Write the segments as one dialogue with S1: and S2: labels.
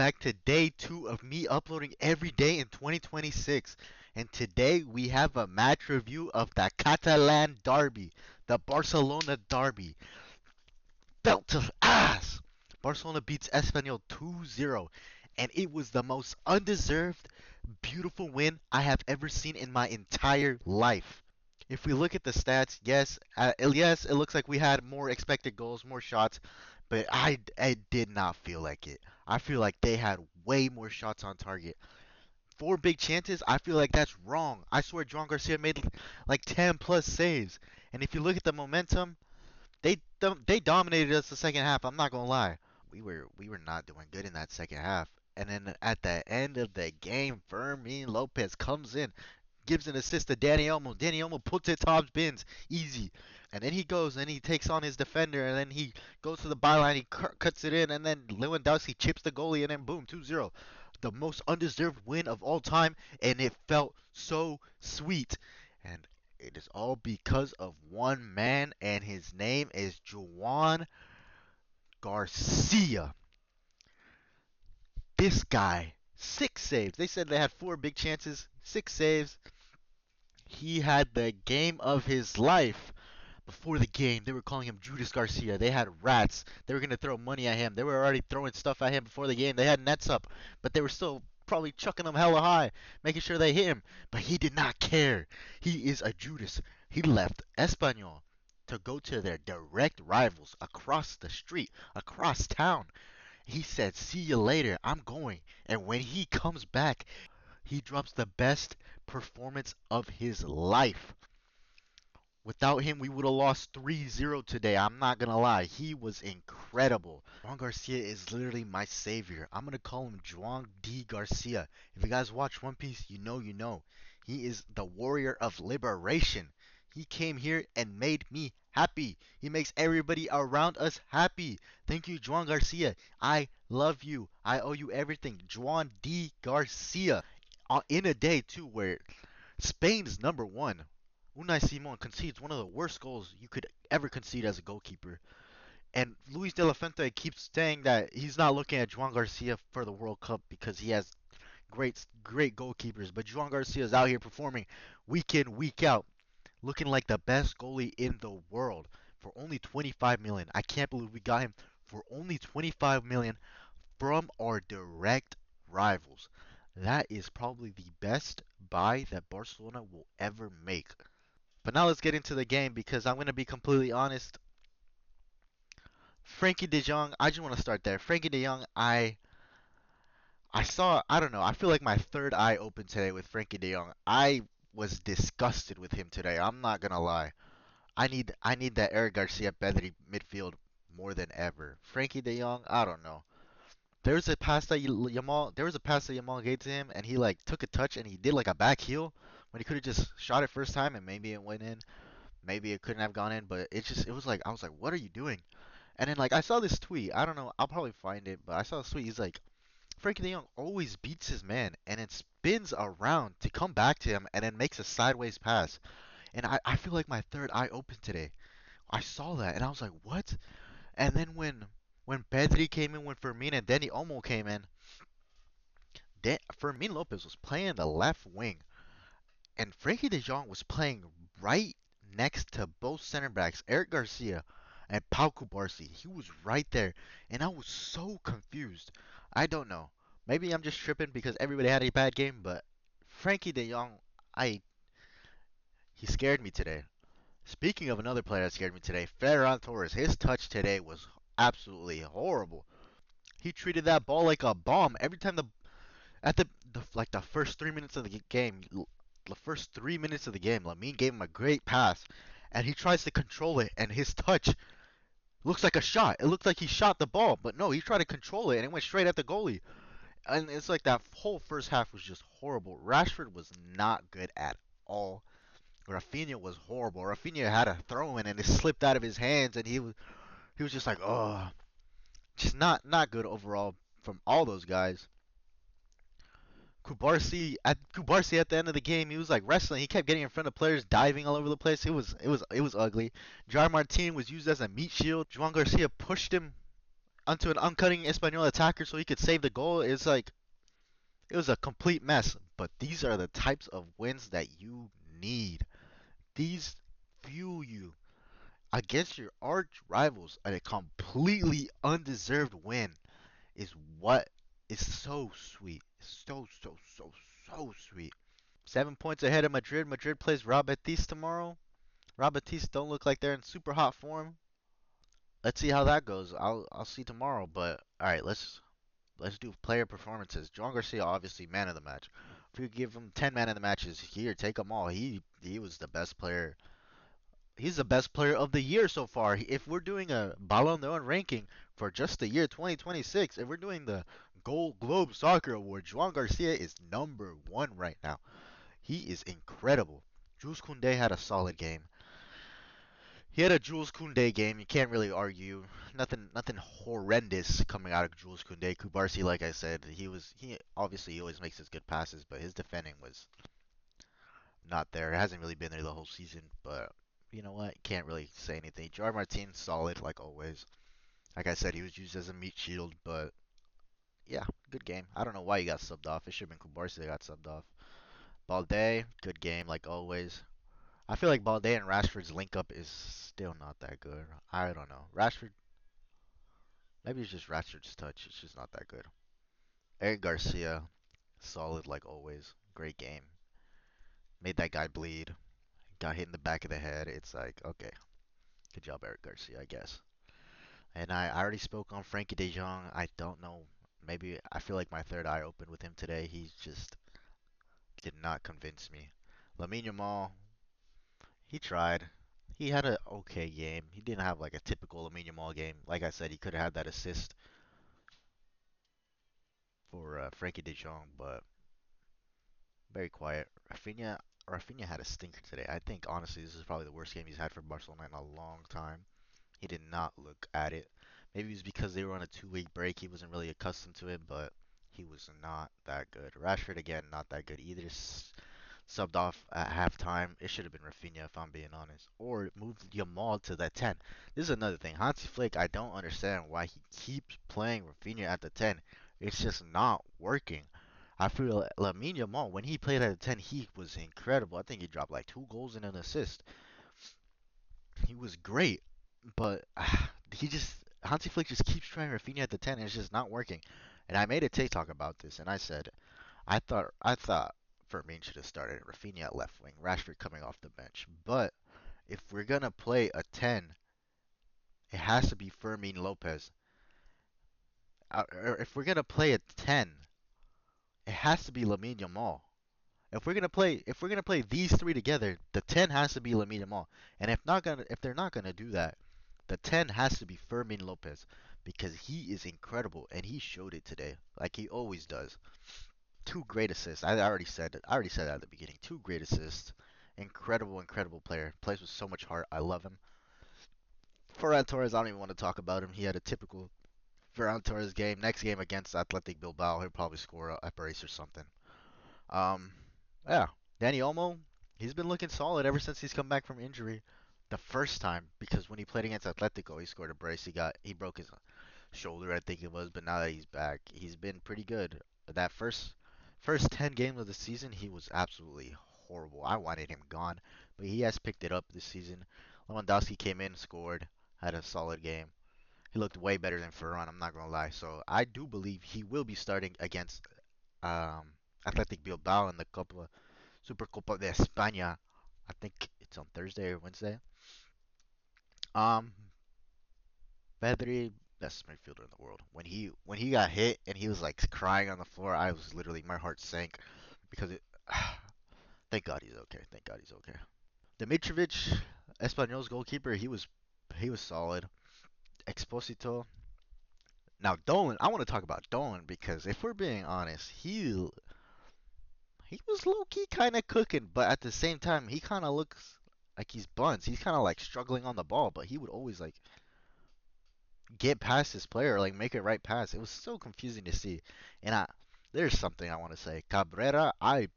S1: back to day 2 of me uploading every day in 2026. And today we have a match review of the Catalan Derby, the Barcelona Derby. Belt to ass! Barcelona beats Espanyol 2-0, and it was the most undeserved, beautiful win I have ever seen in my entire life. If we look at the stats, yes, it looks like we had more expected goals, more shots, but I did not feel like it. I feel like they had way more shots on target. Four big chances, I feel like that's wrong. I swear Joan Garcia made like 10 plus saves. And if you look at the momentum, they dominated us the second half. I'm not gonna lie. We were not doing good in that second half. And then at the end of the game, Fermin Lopez comes in, gives an assist to Danny Olmo. Danny Olmo puts it tops bins, easy. And then he goes and he takes on his defender, and then he goes to the byline, he cuts it in, and then Lewandowski chips the goalie, and then boom, 2-0. The most undeserved win of all time, and it felt so sweet. And it is all because of one man, and his name is Joan Garcia. This guy, 6 saves. They said they had 4 big chances, 6 saves. He had the game of his life. Before the game, they were calling him Judas Garcia. They had rats. They were going to throw money at him. They were already throwing stuff at him before the game. They had nets up, but they were still probably chucking him hella high, making sure they hit him. But he did not care. He is a Judas. He left Espanyol to go to their direct rivals across the street, across town. He said, "See you later. I'm going." And when he comes back, he drops the best performance of his life. Without him, we would have lost 3-0 today. I'm not going to lie. He was incredible. Juan Garcia is literally my savior. I'm going to call him Juan D. Garcia. If you guys watch One Piece, you know you know. He is the warrior of liberation. He came here and made me happy. He makes everybody around us happy. Thank you, Juan Garcia. I love you. I owe you everything. Juan D. Garcia. In a day, too, where Spain's number one. Unai Simon concedes one of the worst goals you could ever concede as a goalkeeper. And Luis de la Fuente keeps saying that he's not looking at Juan Garcia for the World Cup because he has great goalkeepers. But Juan Garcia is out here performing week in, week out, looking like the best goalie in the world for only 25 million. I can't believe we got him for only 25 million from our direct rivals. That is probably the best buy that Barcelona will ever make. But now let's get into the game because I'm going to be completely honest. Frankie de Jong, I just want to start there. Frankie de Jong, I saw, I don't know, I feel like my third eye opened today with Frankie de Jong. I was disgusted with him today. I'm not going to lie. I need that Eric Garcia Pedri midfield more than ever. Frankie de Jong, I don't know. There was a pass that Yamal gave to him, and he like took a touch and he did like a back heel when he could have just shot it first time and maybe it went in. Maybe it couldn't have gone in, but it was like I was like, what are you doing? And then like I saw this tweet. I don't know. I'll probably find it, but I saw this tweet. He's like, Frankie De Jong always beats his man and then spins around to come back to him and then makes a sideways pass. And I feel like my third eye opened today. I saw that and I was like, what? And then when Pedri came in, when Fermin and Danny Olmo came in, Fermin Lopez was playing the left wing, and Frankie De Jong was playing right next to both center backs, Eric Garcia and Pau Cubarsí. He was right there, and I was so confused. I don't know. Maybe I'm just tripping because everybody had a bad game, but Frankie De Jong, I he scared me today. Speaking of another player that scared me today, Ferran Torres. His touch today was absolutely horrible. He treated that ball like a bomb. Every time at the first 3 minutes of the game, Lamine gave him a great pass, and he tries to control it, and his touch looks like a shot. It looked like he shot the ball, but no, he tried to control it, and it went straight at the goalie. And it's like that whole first half was just horrible. Rashford was not good at all. Rafinha was horrible. Rafinha had a throw in, and it slipped out of his hands, and he was just like, oh, just not good overall from all those guys. Kubarsi at the end of the game, he was like wrestling. He kept getting in front of players, diving all over the place. It was ugly. Jar Martin was used as a meat shield. Juan Garcia pushed him onto an uncutting Espanyol attacker so he could save the goal. It's like it was a complete mess. But these are the types of wins that you need. These fuel you against your arch rivals. A completely undeserved win is what is so sweet. So sweet. 7 points ahead of Madrid. Madrid plays Real Betis tomorrow. Real Betis don't look like they're in super hot form. Let's see how that goes. I'll see tomorrow. But all right, let's do player performances. Joan Garcia, obviously man of the match. If you give him 10 man of the matches here, take them all. He was the best player. He's the best player of the year so far. If we're doing a Ballon d'Or ranking for just the year 2026, if we're doing the Gold Globe Soccer Award, Joan Garcia is number one right now. He is incredible. Jules Koundé had a solid game. He had a Jules Koundé game. You can't really argue. Nothing horrendous coming out of Jules Koundé. Kubarsi, like I said, he obviously he always makes his good passes, but his defending was not there. It hasn't really been there the whole season, but you know what? Can't really say anything. Jar Martin, solid like always. Like I said, he was used as a meat shield, but yeah, good game. I don't know why he got subbed off. It should have been Kubarsi that got subbed off. Balde, good game like always. I feel like Balde and Rashford's link up is still not that good. I don't know. Rashford, maybe it's just Rashford's touch. It's just not that good. Eric Garcia, solid like always. Great game. Made that guy bleed. Got hit in the back of the head. It's like, okay, good job, Eric Garcia, I guess. And I already spoke on Frankie De Jong. I don't know. Maybe I feel like my third eye opened with him today. He just did not convince me. Lamine Yamal, he tried. He had an okay game. He didn't have like a typical Lamine Yamal game. Like I said, he could have had that assist for Frankie De Jong, but very quiet. Rafinha had a stinker today. I think honestly, this is probably the worst game he's had for Barcelona in a long time. He did not look at it. Maybe it was because they were on a 2 week break. He wasn't really accustomed to it, but he was not that good. Rashford again, not that good either. Subbed off at halftime. It should have been Rafinha if I'm being honest, or moved Yamal to that 10. This is another thing. Hansi Flick, I don't understand why he keeps playing Rafinha at the 10. It's just not working. I feel Lamine Yamal when he played at the 10, he was incredible. I think he dropped like 2 goals and an assist. He was great, but he just Hansi Flick just keeps trying Rafinha at the 10, and it's just not working. And I made a TikTok about this, and I said I thought Firmino should have started Rafinha at left wing, Rashford coming off the bench. But if we're gonna play a 10, it has to be Fermin Lopez. Or if we're gonna play a 10, it has to be Lamine Yamal. If we're gonna play these three together, the 10 has to be Lamine Yamal. And if they're not gonna do that, the 10 has to be Fermin Lopez because he is incredible and he showed it today, like he always does. 2 great assists. I already said it. I already said that at the beginning. 2 great assists. Incredible player. Plays with so much heart. I love him. Ferran Torres, I don't even want to talk about him. He had a typical Ferran Torres game. Next game against Athletic Bilbao, he'll probably score a brace or something. Um, yeah. Danny Olmo, he's been looking solid ever since he's come back from injury. The first time, because when he played against Atletico, he scored a brace. He broke his shoulder, I think it was, but now that he's back, he's been pretty good. That first 10 games of the season, he was absolutely horrible. I wanted him gone, but he has picked it up this season. Lewandowski came in, scored, had a solid game. He looked way better than Ferran, I'm not gonna lie. So I do believe he will be starting against um, Athletic Bilbao in the Supercopa de España. I think it's on Thursday or Wednesday. Um, Pedri, best midfielder in the world. When he got hit and he was like crying on the floor, I was literally my heart sank because it. Thank God he's okay. Thank God he's okay. Dimitrovic, Espanyol's goalkeeper, he was solid. Exposito. Now Dolan, I want to talk about Dolan because if we're being honest, he was low key kind of cooking, but at the same time he kind of looks like he's buns. He's kind of like struggling on the ball, but he would always like get past his player, like make a right pass. It was so confusing to see. And there's something I want to say. Cabrera, I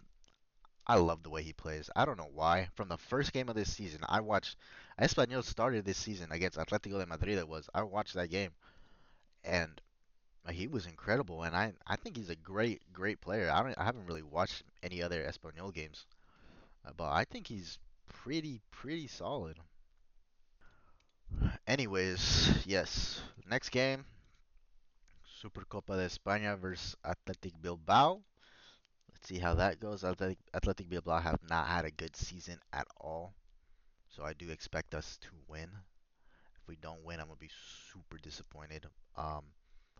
S1: love the way he plays. I don't know why. From the first game of this season, I watched Espanyol started this season against Atletico de Madrid. It was I watched that game, and he was incredible. And I think he's a great player. I haven't really watched any other Espanyol games, but I think he's pretty solid. Anyways, yes, next game, Supercopa de España versus Athletic Bilbao. Let's see how that goes. Athletic Bilbao have not had a good season at all, so I do expect us to win. If we don't win, I'm gonna be super disappointed. I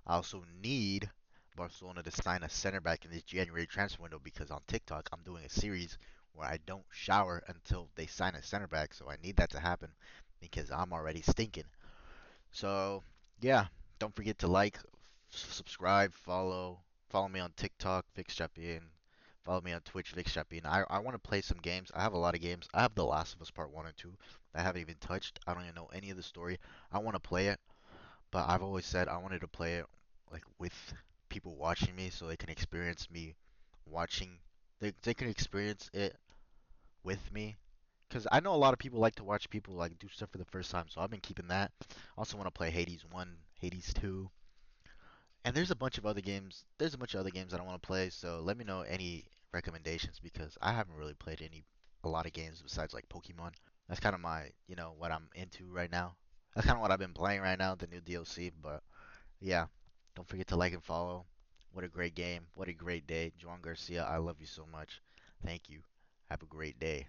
S1: also need Barcelona to sign a center back in this January transfer window because on TikTok I'm doing a series where I don't shower until they sign a center back, so I need that to happen because I'm already stinking. So yeah, don't forget to like, subscribe, follow me on TikTok, Vix Chapin. Follow me on Twitch, Vix Chapin. I want to play some games. I have a lot of games. I have The Last of Us Part 1 and 2 that I haven't even touched. I don't even know any of the story. I want to play it, but I've always said I wanted to play it like with people watching me so they can experience me watching. They can experience it with me. Because I know a lot of people like to watch people like do stuff for the first time, so I've been keeping that. I also want to play Hades 1, Hades 2, and there's a bunch of other games. There's a bunch of other games that I want to play, so let me know any recommendations because I haven't really played a lot of games besides like Pokemon. That's kind of my, what I'm into right now. That's kind of what I've been playing right now, the new DLC, but yeah, don't forget to like and follow. What a great game. What a great day. Joan Garcia, I love you so much. Thank you. Have a great day.